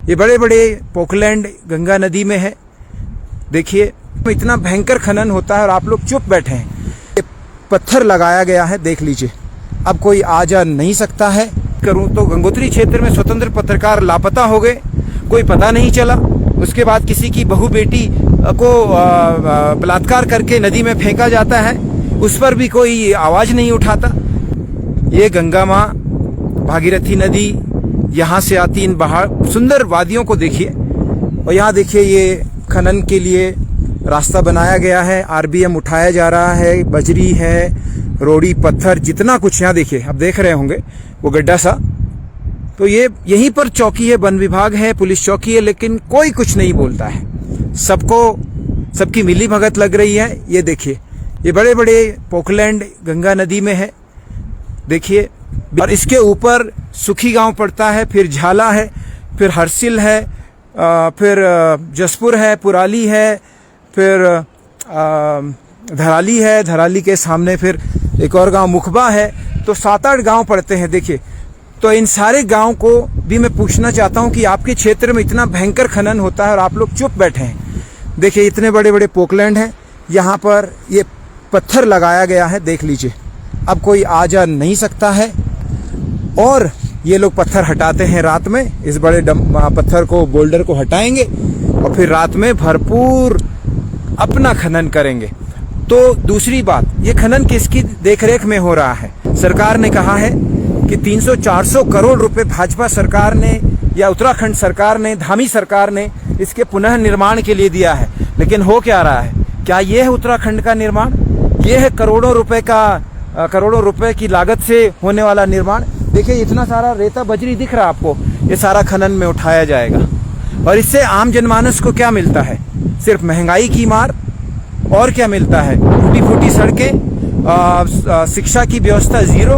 ये बड़े बड़े पोकलैंड गंगा नदी में है। देखिए इतना भयंकर खनन होता है और आप लोग चुप बैठे हैं। ये पत्थर लगाया गया है, देख लीजिए। अब कोई आ जा नहीं सकता है। करूं तो गंगोत्री क्षेत्र में स्वतंत्र पत्रकार लापता हो गए, कोई पता नहीं चला। उसके बाद किसी की बहू बेटी को बलात्कार करके नदी में फेंका जाता है, उस पर भी कोई आवाज नहीं उठाता। ये गंगा माँ, भागीरथी नदी यहाँ से आती इन सुंदर वादियों को देखिए। और यहाँ देखिए ये खनन के लिए रास्ता बनाया गया है, आरबीएम उठाया जा रहा है, बजरी है, रोड़ी पत्थर, जितना कुछ यहाँ देखिए। अब देख रहे होंगे वो गड्ढा सा, तो ये यहीं पर चौकी है, वन विभाग है, पुलिस चौकी है, लेकिन कोई कुछ नहीं बोलता है। सबकी मिली भगत लग रही है। ये देखिए ये बड़े बड़े पोकलैंड गंगा नदी में है, देखिए। और इसके ऊपर सुखी गांव पड़ता है, फिर झाला है, फिर हरसिल है, फिर जसपुर है, पुराली है, फिर धराली है। धराली के सामने फिर एक और गांव मुखबा है। तो 7-8 गांव पड़ते हैं, देखिए। तो इन सारे गांव को भी मैं पूछना चाहता हूं कि आपके क्षेत्र में इतना भयंकर खनन होता है और आप लोग चुप बैठे हैं। देखिए इतने बड़े बड़े पोकलैंड हैं, यहाँ पर ये पत्थर लगाया गया है, देख लीजिए। अब कोई आ जा नहीं सकता है। और ये लोग पत्थर हटाते हैं रात में, इस बड़े पत्थर को, बोल्डर को हटाएंगे और फिर रात में भरपूर अपना खनन करेंगे। तो दूसरी बात, ये खनन किसकी देखरेख में हो रहा है? सरकार ने कहा है कि 300-400 करोड़ रुपए भाजपा सरकार ने या उत्तराखंड सरकार ने, धामी सरकार ने इसके पुनः निर्माण के लिए दिया है। लेकिन हो क्या रहा है? क्या ये है उत्तराखंड का निर्माण? ये है करोड़ों रुपए की लागत से होने वाला निर्माण? देखिए इतना सारा रेता बजरी दिख रहा है आपको, ये सारा खनन में उठाया जाएगा। और इससे आम जनमानस को क्या मिलता है? सिर्फ महंगाई की मार। और क्या मिलता है? टूटी फूटी सड़कें, शिक्षा की व्यवस्था जीरो,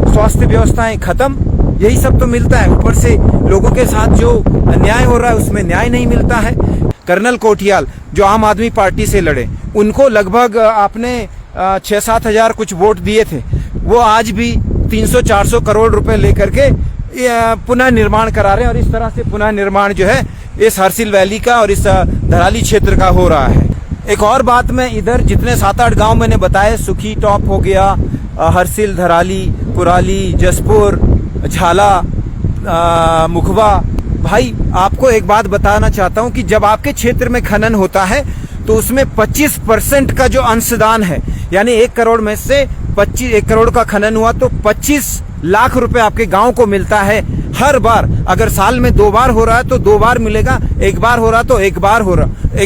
स्वास्थ्य व्यवस्थाएं खत्म, यही सब तो मिलता है। ऊपर से लोगों के साथ जो अन्याय हो रहा है उसमें न्याय नहीं मिलता है। कर्नल कोटियाल जो आम आदमी पार्टी से लड़े, उनको लगभग आपने 6-7 हजार कुछ वोट दिए थे। वो आज भी 300-400 करोड़ रुपए लेकर के पुनः निर्माण करा रहे हैं। और इस तरह से पुनः निर्माण जो है इस हरसिल वैली का और इस धराली क्षेत्र का हो रहा है। एक और बात, मैं इधर जितने 7-8 गांव मैंने बताए, सुखी टॉप हो गया, हरसिल, धराली, पुराली, जसपुर, झाला, मुखबा, भाई आपको एक बात बताना चाहता हूं कि जब आपके क्षेत्र में खनन होता है तो उसमें 25% का जो अंशदान है, यानी 1 करोड़ में से 1 करोड़ का खनन हुआ तो 25 लाख रुपए आपके गांव को मिलता है हर बार। अगर साल में 2 बार हो रहा है तो 2 बार मिलेगा, 1 बार हो रहा तो 1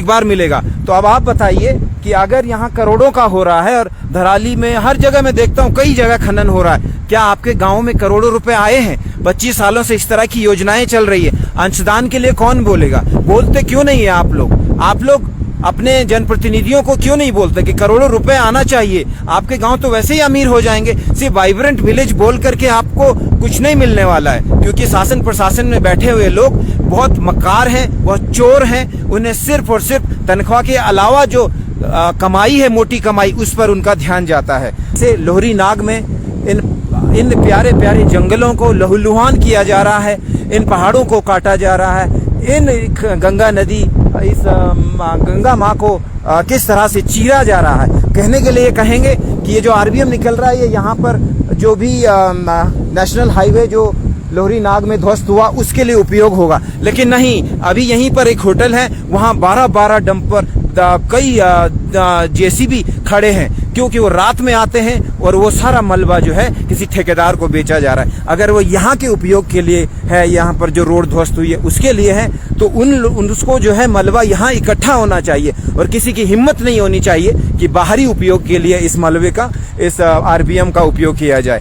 बार मिलेगा। तो अब आप बताइए कि अगर यहाँ करोड़ों का हो रहा है और धराली में हर जगह मैं देखता हूँ कई जगह खनन हो रहा है, क्या आपके गांव में करोड़ों रुपए आए हैं? 25 सालों से इस तरह की योजनाएं चल रही है। अंशदान के लिए कौन बोलेगा? बोलते क्यों नहीं है आप लोग अपने जनप्रतिनिधियों को क्यों नहीं बोलते कि करोड़ों रुपए आना चाहिए? आपके गांव तो वैसे ही अमीर हो जाएंगे। सिर्फ वाइब्रेंट विलेज बोल करके आपको कुछ नहीं मिलने वाला है, क्योंकि शासन प्रशासन में बैठे हुए लोग बहुत मक्कार हैं, बहुत चोर हैं। उन्हें सिर्फ और सिर्फ तनख्वाह के अलावा जो कमाई है, मोटी कमाई, उस पर उनका ध्यान जाता है। से लोहरी नाग में इन प्यारे प्यारे जंगलों को लहूलुहान किया जा रहा है, इन पहाड़ों को काटा जा रहा है, इन गंगा नदी, इस गंगा माँ को किस तरह से चीरा जा रहा है। कहने के लिए कहेंगे कि ये जो आरबीएम निकल रहा है ये यहाँ पर जो भी नेशनल हाईवे जो लोहरी नाग में ध्वस्त हुआ उसके लिए उपयोग होगा, लेकिन नहीं। अभी यहीं पर एक होटल है, वहाँ 12 डंपर, कई जेसीबी खड़े हैं, क्योंकि वो रात में आते हैं और वो सारा मलबा जो है किसी ठेकेदार को बेचा जा रहा है। अगर वो यहाँ के उपयोग के लिए है, यहाँ पर जो रोड ध्वस्त हुई है उसके लिए है, तो उसको जो है मलबा यहाँ इकट्ठा होना चाहिए और किसी की हिम्मत नहीं होनी चाहिए कि बाहरी उपयोग के लिए इस मलबे का, इस आरबीएम का उपयोग किया जाए।